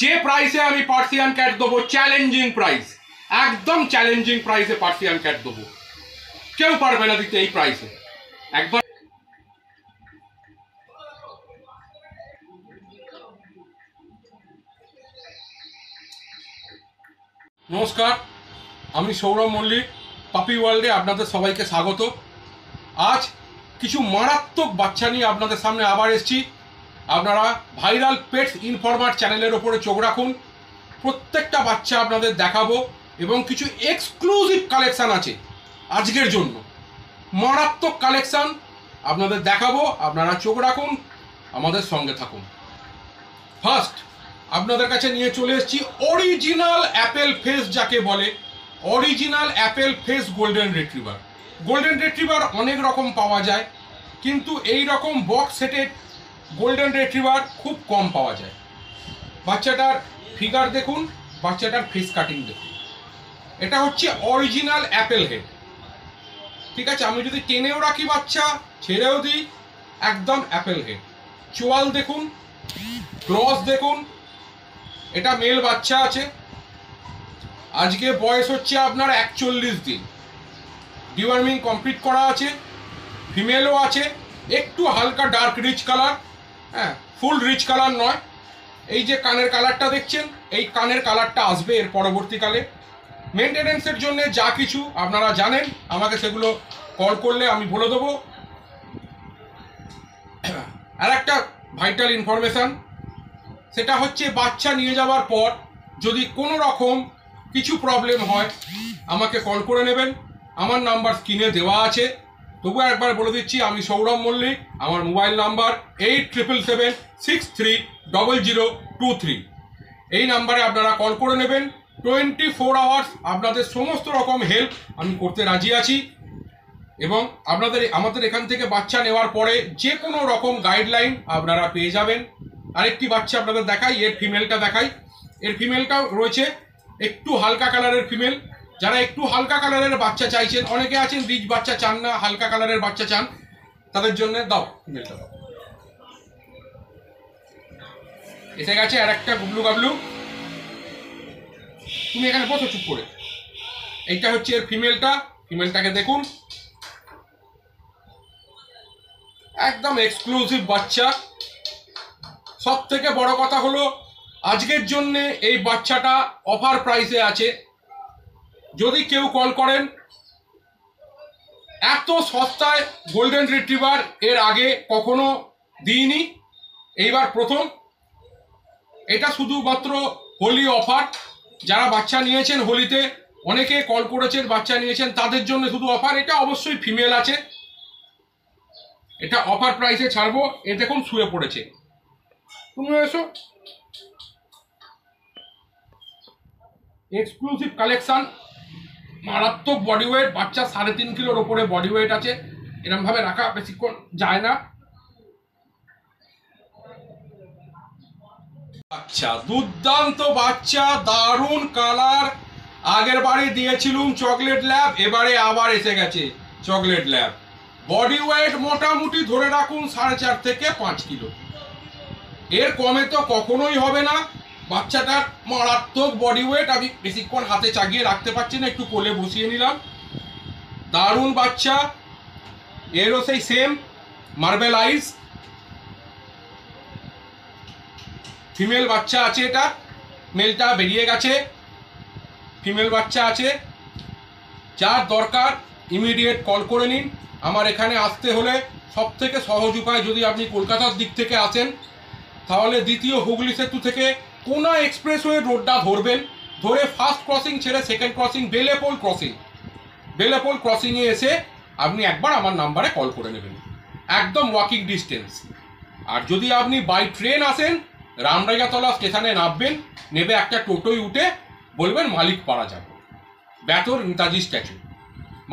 যে প্রাইসে আমি পার্সিয়ান ক্যাট দেবো, চ্যালেঞ্জিং প্রাইস, একদম চ্যালেঞ্জিং প্রাইসে পার্সিয়ান ক্যাট দেবো, কেউ পারবে না দিতে এই প্রাইসে। একবার নমস্কার, আমি সৌরভ মল্লিক, পাপি ওয়ার্ল্ডে আপনাদের সবাইকে স্বাগত। আজ কিছু মারাত্মক বাচ্চা নিয়ে আপনাদের সামনে আবার এসেছি। আপনারা ভাইরাল পেটস ইনফরমার চ্যানেলের ওপরে চোখ রাখুন, প্রত্যেকটা বাচ্চা আপনাদের দেখাবো এবং কিছু এক্সক্লুসিভ কালেকশান আছে আজকের জন্য, মারাত্মক কালেকশান আপনাদের দেখাবো। আপনারা চোখ রাখুন, আমাদের সঙ্গে থাকুন। ফার্স্ট আপনাদের কাছে নিয়ে চলে এসেছি অরিজিনাল অ্যাপেল ফেস, যাকে বলে original Apple face golden retriever. Golden retriever অনেক রকম পাওয়া যায়, কিন্তু এই রকম বক্স সেটেড গোল্ডেন রিট্রিভার খুব কম পাওয়া যায়। বাচ্চাটার ফিগার দেখুন, বাচ্চাটার ফেস কাটিং দেখুন, এটা হচ্ছে অরিজিনাল অ্যাপেল হেড। ঠিক আছে, আমি যদি টেনেও রাখি বাচ্চা, ছেড়েও দিই, একদম অ্যাপেল হেড। চোয়াল দেখুন, ক্রস দেখুন, এটা মেল বাচ্চা আছে। আজকে বয়স হচ্ছে আপনার 41 দিন, ডিওয়ার্মিং কমপ্লিট করা আছে। ফিমেলও আছে, একটু হালকা ডার্ক রিচ কালার, হ্যাঁ ফুল রিচ কালার নয়। এই যে কানের কালারটা দেখছেন, এই কানের কালারটা আসবে এর পরবর্তীকালে। মেনটেনেন্সের জন্য যা কিছু আপনারা জানেন, আমাকে সেগুলো কল করলে আমি বলে দেবো। আর একটা ভাইটাল ইনফরমেশান, সেটা হচ্ছে বাচ্চা নিয়ে যাওয়ার পর যদি কোনো রকম কিছু প্রবলেম হয় আমাকে কল করে নেবেন। আমার নাম্বার স্ক্রিনে দেওয়া আছে, তবু একবার বলে দিচ্ছি, আমি সৌরভ মল্লিক। আমার মোবাইল নাম্বার 8777600023। এই নাম্বারে আপনারা কল করে নেবেন। 24 আওয়ার্স আপনাদের সমস্ত রকম হেল্প আমি করতে রাজি আছি। এবং আমাদের এখান থেকে বাচ্চা নেওয়ার পরে যে কোনো রকম গাইডলাইন আপনারা পেয়ে যাবেন। আরেকটি বাচ্চা আপনাদের দেখাই, এর ফিমেলটা দেখাই। এর ফিমেলটাও রয়েছে একটু হালকা কালারের ফিমেল। যারা একটু হালকা কালারের বাচ্চা চাইছেন, অনেকে আছেন রিচ বাচ্চা চান না, হালকা কালারের বাচ্চা চান, তাদের জন্য দাও ফিমেলটা দাও। এসে গেছে আর একটা গুবলু গাবলু। তুমি এখানে বসো চুপ করে। এইটা হচ্ছে এর ফিমেলটা, ফিমেলটাকে দেখুন, একদম এক্সক্লুসিভ বাচ্চা। সব থেকে বড় কথা হলো আজকের জন্যে এই বাচ্চাটা অফার প্রাইসে আছে। যদি কেউ কল করেন, এত সস্তায় গোল্ডেন রিট্রিভার এর আগে কখনো দিইনি, এইবার প্রথম। এটা শুধুমাত্র হোলি অফার। যারা বাচ্চা নিয়েছেন হোলিতে, অনেকে কল করেছেন বাচ্চা নিয়েছেন, তাদের জন্য শুধু অফার। এটা অবশ্যই ফিমেল আছে, এটা অফার প্রাইসে ছাড়বো। এ দেখুন শুয়ে পড়েছে, তুমি এসো। এক্সক্লুসিভ কালেকশন, মারাত্মক বডি ওয়েট, বাচ্চা 3.5 কিলোর ওপরে বডি ওয়েট আছে। এরকম ভাবে রাখা বেশিক্ষণ যায় না। আচ্ছা, দুর্দান্ত বাচ্চা, দারুণ কালার। আগের বারে দিয়েছিলুম চকলেট ল্যাব, এবারে আবার এসে গেছে চকলেট ল্যাব। বডি ওয়েট মোটামুটি ধরে রাখুন 4.5 থেকে 5 কিলো, এর কমে তো কখনোই হবে না। বাচ্চাটার মারাত্মক বডি ওয়েট, আমি বেশিক্ষণ হাতে চাগিয়ে রাখতে পারছি না, একটু কোলে বসিয়ে নিলাম। দারুণ বাচ্চা, এরও সেই সেম মার্বেল আইস। ফিমেল বাচ্চা আছে, এটা মেলটা বেরিয়ে গেছে, ফিমেল বাচ্চা আছে। যার দরকার ইমিডিয়েট কল করে নিন। আমার এখানে আসতে হলে সব থেকে সহজ উপায়, যদি আপনি কলকাতার দিক থেকে আসেন, তাহলে দ্বিতীয় হুগলি সেতু থেকে কোনা এক্সপ্রেসওয়ে রোডটা ধরবেন। ধরে ফার্স্ট ক্রসিং ছেড়ে সেকেন্ড ক্রসিং, বেলেপোল ক্রসিংয়ে এসে আপনি একবার আমার নাম্বারে কল করে নেবেন, একদম ওয়াকিং ডিস্টেন্স। আর যদি আপনি বাই ট্রেন আসেন, রামরাইয়াতলা স্টেশনে নামবেন, নেবে একটা টোটোয় উঠে বলবেন মালিকপাড়া যাব, বেতর নেতাজি স্ট্যাচু,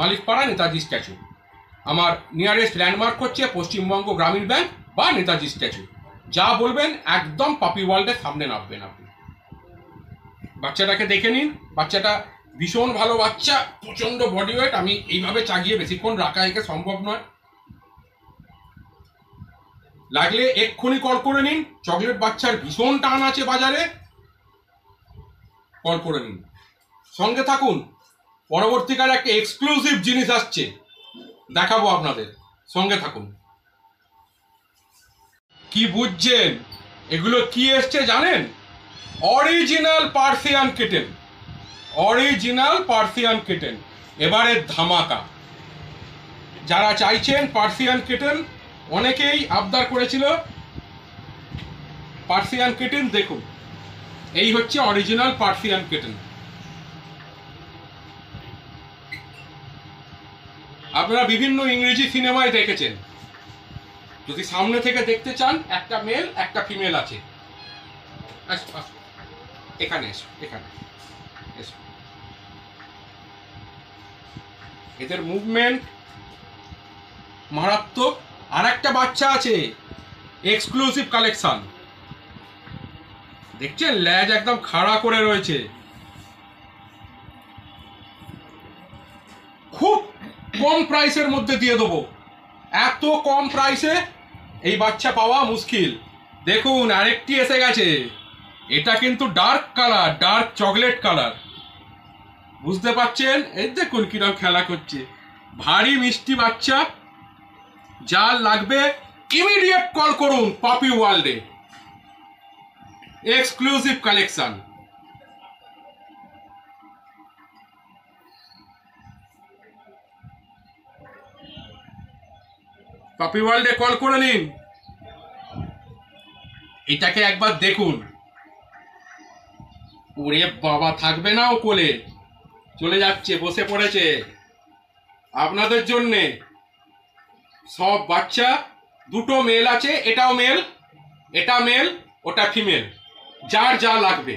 মালিকপাড়া নেতাজি স্ট্যাচু। আমার নিয়ারেস্ট ল্যান্ডমার্ক হচ্ছে পশ্চিমবঙ্গ গ্রামীণ ব্যাংক বা নেতাজি স্ট্যাচু। যা বলবেন একদম পাপি ওয়ার্ল্ডের সামনে নামবেন আপনি। বাচ্চাটাকে দেখে নিন, বাচ্চাটা ভীষণ ভালো বাচ্চা, প্রচণ্ড বডি ওয়েট। আমি এইভাবে চাগিয়ে বেশিক্ষণ রাখা একে সম্ভব নয়। লাগলে এক্ষুনি কল করে নিন। চকলেট বাচ্চার ভীষণ টান আছে বাজারে, কল করে নিন। সঙ্গে থাকুন, পরবর্তীকালে একটা এক্সক্লুসিভ জিনিস আসছে, দেখাবো আপনাদের, সঙ্গে থাকুন। কি বুঝছেন? এগুলো কি এসছে জানেন? Original Persian kitten, original Persian kitten, এবারে ধামাকা। যারা চাইছেন পার্সিয়ান কিটেন, অনেকেই আবদার করেছিল পার্সিয়ান কিটেন, দেখুন এই হচ্ছে অরিজিনাল পার্সিয়ান কিটেন। আপনারা বিভিন্ন ইংরেজি সিনেমায় দেখেছেন। যদি সামনে থেকে দেখতে চান, একটা মেল একটা ফিমেল আছে। এখানে এসো, এখানে এসো। এদের মুভমেন্ট মারাত্মক। আর একটা বাচ্চা আছে, এক্সক্লুসিভ কালেকশন। দেখছেন ল্যাজ একদম খাড়া করে রয়েছে। খুব কম প্রাইসের মধ্যে দিয়ে দেবো। এত কম প্রাইসে এই বাচ্চা পাওয়া মুশকিল। দেখুন আরেকটি এসে গেছে। এটা কিন্তু dark colour, dark chocolate colour. বুঝতে পারছেন? এই দেখুন কিরকম খেলা করছে। ভারী মিষ্টি বাচ্চা। যার লাগবে ইমিডিয়েট কল করুন পাপি ওয়ার্ল্ডে। Exclusive collection. পাপি ওয়ার্ল্ডে কল করে নিন। এটাকে একবার দেখুন। ওরে বাবা, থাকবে না ও কোলে, চলে যাচ্ছে, বসে পড়েছে আপনাদের জন্যে। সব বাচ্চা, দুটো মেল আছে, এটাও মেল, এটা মেল, ওটা ফিমেল। যার যা লাগবে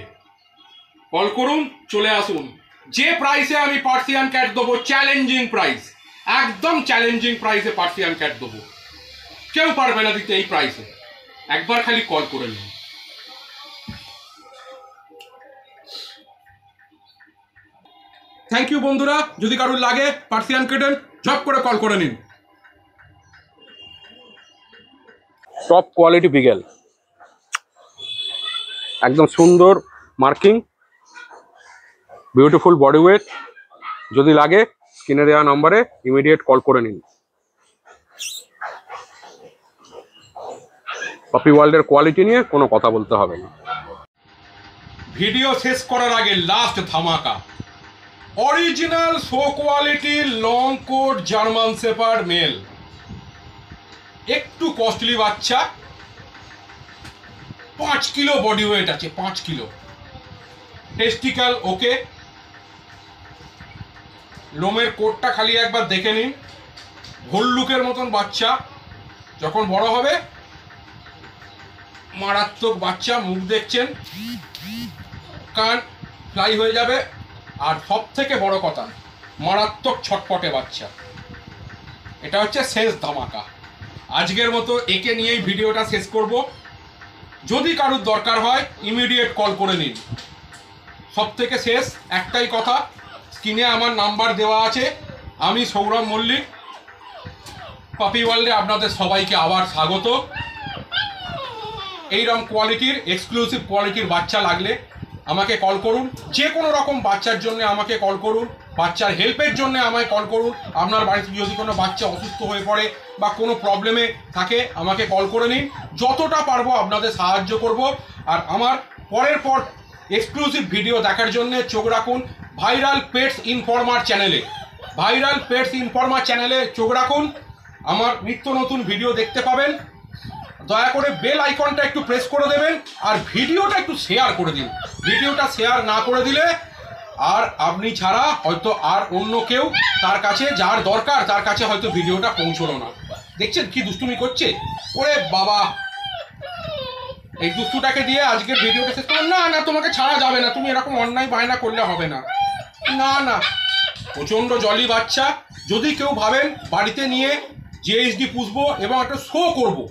কল করুন, চলে আসুন। যে প্রাইসে আমি পার্সিয়ান ক্যাট দেবো, চ্যালেঞ্জিং প্রাইস, একদম চ্যালেঞ্জিং প্রাইসে পার্সিয়ান ক্যাট দেবো। কেউ পারবে না দিতে এই প্রাইসে। একবার খালি কল করে নিন। থ্যাংক ইউ বন্ধুরা। যদি কারোর লাগে পার্সিয়ান কিটেন, ঝপ করে কল করে নিন। টপ কোয়ালিটি বিগেল, একদম সুন্দর মার্কিং, বিউটিফুল বডি ওয়েট। যদি লাগে স্ক্রিনে দেওয়া নম্বরে ইমিডিয়েট কল করে নিন। পাপি ওয়ার্ল্ডের কোয়ালিটি নিয়ে কোনো কথা বলতে হবে না। ভিডিও শেষ করার আগে লাস্ট ধামাকা। অরিজিনাল শো কোয়ালিটির long coat German shepherd male, একটু কস্টলি বাচ্চা। 5 কিলো বডি ওয়েট আছে, 5 কিলো। টেস্টিক্যাল ওকে। লোমের কোটটা খালি একবার দেখে নিন। ভল্লুকের মতন বাচ্চা। যখন বড় হবে মারাত্মক বাচ্চা। মুখ দেখছেন, কান ফ্লাই হয়ে যাবে। আর সব থেকে বড় কথা, মারাত্মক ছটপটে বাচ্চা। এটা হচ্ছে শেষ ধামাকা। আজকের মতো একে নিয়েই ভিডিওটা শেষ করব। যদি কারোর দরকার হয় ইমিডিয়েট কল করে নিন। সব থেকে শেষ একটাই কথা, স্ক্রিনে আমার নাম্বার দেওয়া আছে। আমি সৌরভ মল্লিক, পাপি ওয়ার্ল্ডে আপনাদের সবাইকে আবার স্বাগত। এইরকম কোয়ালিটির, এক্সক্লুসিভ কোয়ালিটির বাচ্চা লাগলে আমাকে কল করুন। যে কোনো রকম বাচ্চার জন্য আমাকে কল করুন, বাচ্চার হেল্পের জন্য আমায় কল করুন। আপনার বাড়িতে যদি কোনো বাচ্চা অসুস্থ হয়ে পড়ে বা কোনো প্রবলেমে থাকে আমাকে কল করে নিন। যতটা পারবো আপনাদের সাহায্য করব। আর আমার পরের পর এক্সক্লুসিভ ভিডিও দেখার জন্য চোখ রাখুন ভাইরাল পেটস ইনফরমার চ্যানেলে। ভাইরাল পেটস ইনফরমার চ্যানেলে চোখ রাখুন। আমার নিত্য নতুন ভিডিও দেখতে পাবেন। দয়া করে বেল আইকনটা একটু প্রেস করে দেবেন আর ভিডিওটা একটু শেয়ার করে দিন। ভিডিওটা শেয়ার না করে দিলে আর আপনি ছাড়া হয়তো আর অন্য কেউ তার কাছে, যার দরকার তার কাছে হয়তো ভিডিওটা পৌঁছলো না। দেখছেন কি দুষ্টুমি করছে? ওরে বাবা, এই দুষ্টুটাকে দিয়ে আজকের ভিডিওটা শেষ করুন। না না, তোমাকে ছাড়া যাবে না, তুমি এরকম অন্যায় বায়না করলে হবে না। না না, প্রচণ্ড জলি বাচ্চা। যদি কেউ ভাবেন বাড়িতে নিয়ে জিএইচডি পুষবো এবং একটা শো করবো,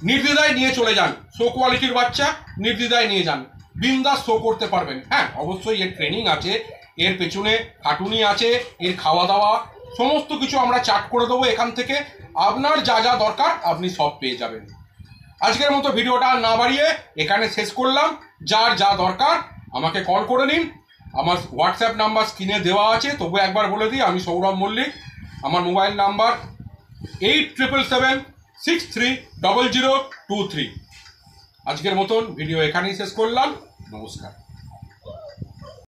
নির্দ্বিধায় নিয়ে চলে যান। শো কোয়ালিটির বাচ্চা নির্দ্বিধায় নিয়ে যান, বিন্দাস শো করতে পারবেন। হ্যাঁ, অবশ্যই এর ট্রেনিং আছে, এর পেছনে খাটুনি আছে, এর খাওয়া দাওয়া সমস্ত কিছু আমরা চার্ট করে দেবো এখান থেকে। আপনার যা যা দরকার আপনি সব পেয়ে যাবেন। আজকের মতো ভিডিওটা না বাড়িয়ে এখানে শেষ করলাম। যার যা দরকার আমাকে কল করে নিন। আমার হোয়াটসঅ্যাপ নাম্বার স্ক্রিনে দেওয়া আছে, তবু একবার বলে দিই, আমি সৌরভ মল্লিক। আমার মোবাইল নাম্বার 8777630023। আজকের মতন ভিডিও এখানেই শেষ করলাম। নমস্কার।